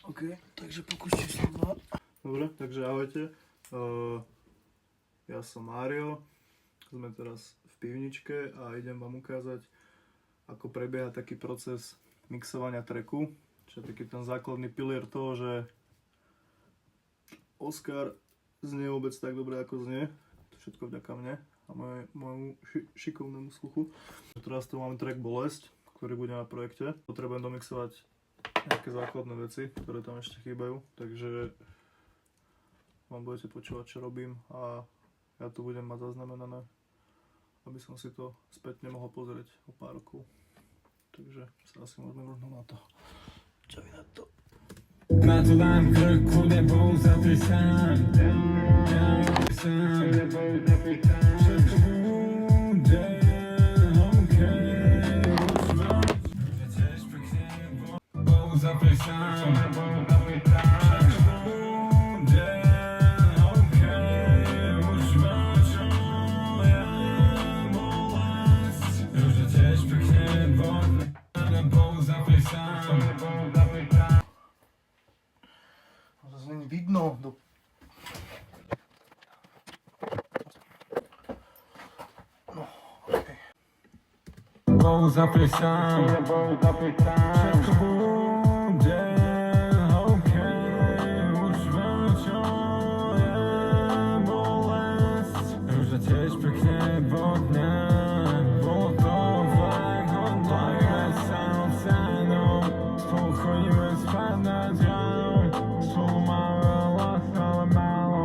OK, takže pokus číslo 2. Dobre, takže ahojte. Ja som Mário. Sme teraz v pivničke a idem vám ukázať, ako prebieha taký proces mixovania tracku. Čo je taký ten základný pilier toho, že Oskar znie vôbec tak dobre, ako znie. To všetko vďaka mne a môjmu šikovnému sluchu. Teraz tu máme track Bolesť, ktorý bude na projekte. Potrebujem domixovať nejaké základné veci, ktoré tam ešte chýbajú, takže vám budete počúvať, čo robím a ja tu budem mať zaznamenané, aby som si to spätne mohol pozrieť o pár rokov. Takže sa asi môžeme vrhnúť na to. Čo vy na to? Na to dám krku, nebol zapri sám. Všetko bude okej. Tiež pekne bol zapri sám. Všetko bude okej. Už má čo je bolesť. Už tiež pekne bol zapri sám. Zase není vidno do... No, okej. Bol zapri sám. Všetko bude okej. Už viem, čo je bolesť. Už tiež pekne vodňa. Bolo to fakt hodnojme sa obsáhnom. Spolu chodíme spať nad ránom. Spolu máme veľa, ale málo.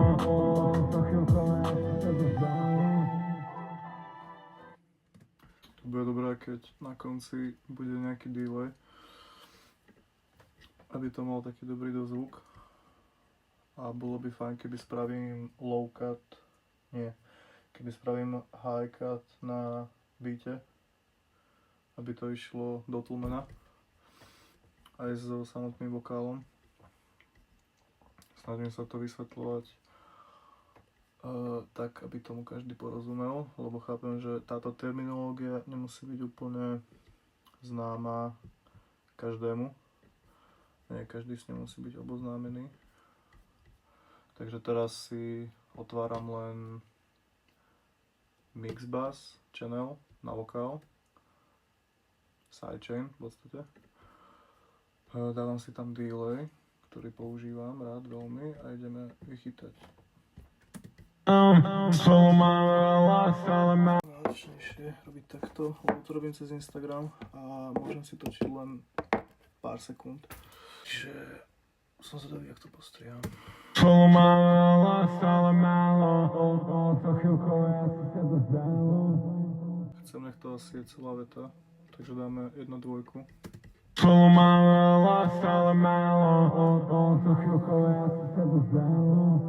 To chvíľkové sa to zdalo. To bude dobré, keď na konci bude nejaký delay, aby to mal taký dobrý dozvuk. A bolo by fajn, keby spravím low cut, nie, keby spravím high cut na beate, aby to išlo do tlmena aj so samotným vokálom. Snažím sa to vysvetľovať tak, aby tomu každý porozumel, lebo chápem, že táto terminológia nemusí byť úplne známa každému. Nie každý s ňou musí byť oboznámený. Takže teraz si otváram len Mixbus channel na vokál, sidechain v podstate. Dávam si tam delay, ktorý používam rád veľmi a ideme vychytať. Náročnejšie robiť takto, lebo to robím cez Instagram a môžem si točiť len pár sekúnd. Čiže som zvedavý, jak to postrieham. Spolu máme veľa, stále málo. To chvíľkové asi sa to zdalo. Chcem, nech to asi je celá veta, takže dáme 1/2. Spolu máme veľa, stále málo. To chvíľkové asi sa to zdalo.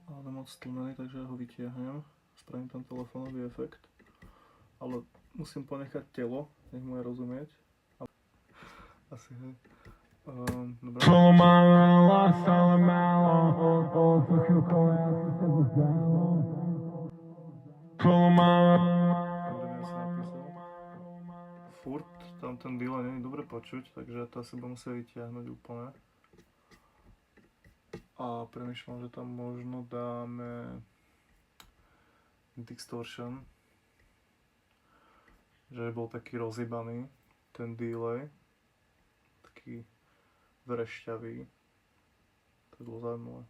Ale moc tlmený, takže ja ho vytiahnem. Spravím tam telefónový efekt. Ale musím ponechať telo, nech mu je rozumieť. Asi hej. Dobre. Spolu máme veľa, stále málo. To chvíľkové asi sa to zdalo. Spolu máme... Furt tam ten delay nie je dobre počuť, takže to asi budem musieť vytiahnuť úplne. A premýšľam, že tam možno dáme distortion, že bol taký rozjebaný ten delay, taký vrešťavý, to bolo zaujímavé.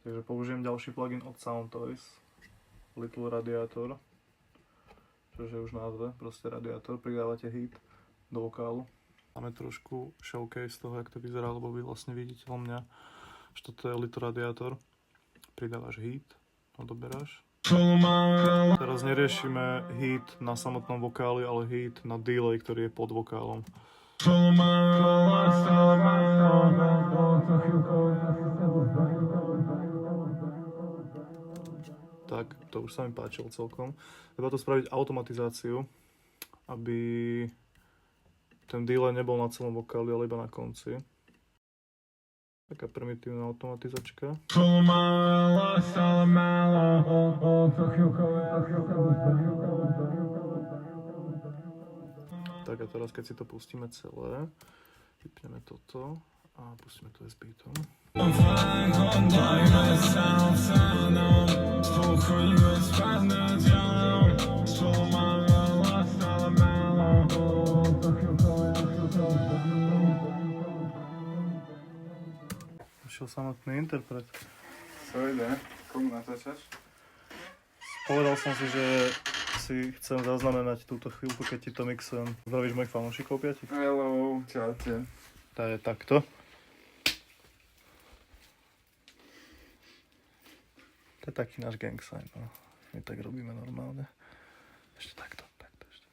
Takže použijem ďalší plugin od Soundtoys, Little Radiator, čo je už názve, proste radiátor, pridávate heat do vokálu. Máme trošku showcase toho, jak to vyzerá, lebo vy vlastne vidíte o mňa, že toto je Little Radiator. Pridávaš heat, odoberáš. Teraz neriešime heat na samotnom vokáli, ale heat na delay, ktorý je pod vokálom. Tak, to už sa mi páčilo celkom. Treba to spraviť automatizáciu, aby ten delay nebol na celom vokáli, ale iba na konci. Taká primitívna automatizačka. Tak a teraz keď si to pustíme celé, vypneme toto a pustíme to aj s beatom. Oddajmy sam ceną, spolu chodzimy spać nad ranem, spolu mamy własne melo. Išiel samotný interpret. Co ide? Komu natáčaš? Povedal som si, že si chcem zaznamenať túto chvíľku, keď ti to mixujem. Zdravíš mojich fanúšikov, Piati? Hello, čaute. To je takto. To je taký náš gang sign, no. My tak robíme normálne. Ešte takto ešte.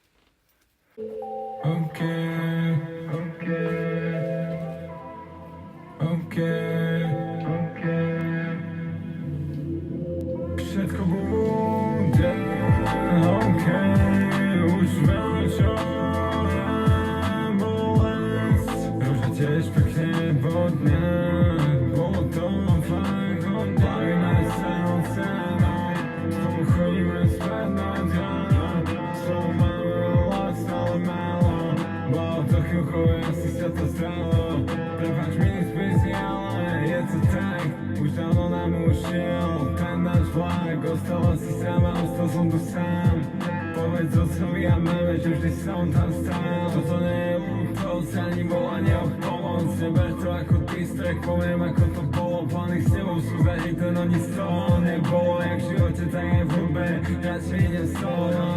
Okay. Všetko bude okej, už wieczorem bolesť. Róża tiež pekne bodne, bolo to fajn, bavíme sa o cenou, spolu chodíme spať nad ranom, spolu máme relax, ale málo, bolo to chvíľko, asi sa to stalo. Prepáč mi spisy, ale je to tak, už dávno nám ušiel ten náš vlak. Ostala si sama, ostal som tu sám. Povedz otcovi a mame, že vždy som tam stál. Toto nie je útos, ani volanie o pomoc. Neber to ako distrack, poviem ako to bolo. Plány s tebou sú zažité, no nic z toho nebolo. Jak v živote, tak aj v hudbe, radšej idem solo.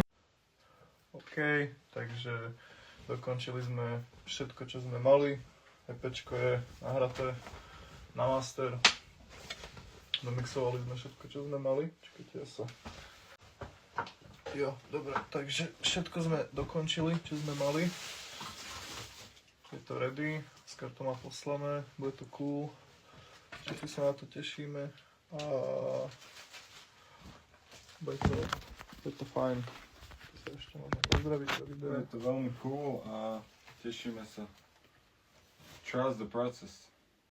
OK, takže dokončili sme všetko, čo sme mali. EPčko je nahraté na master. Domixovali sme všetko, čo sme mali. Čakajte, ja sa... Jo, dobre, takže všetko sme dokončili, čo sme mali. Je to ready, skôr to má poslané, bude to cool. Všetci sa na to tešíme a bude to fajn. To sa ešte máme pozdraviť do videa. Je to veľmi cool a tešíme sa. Trust the process.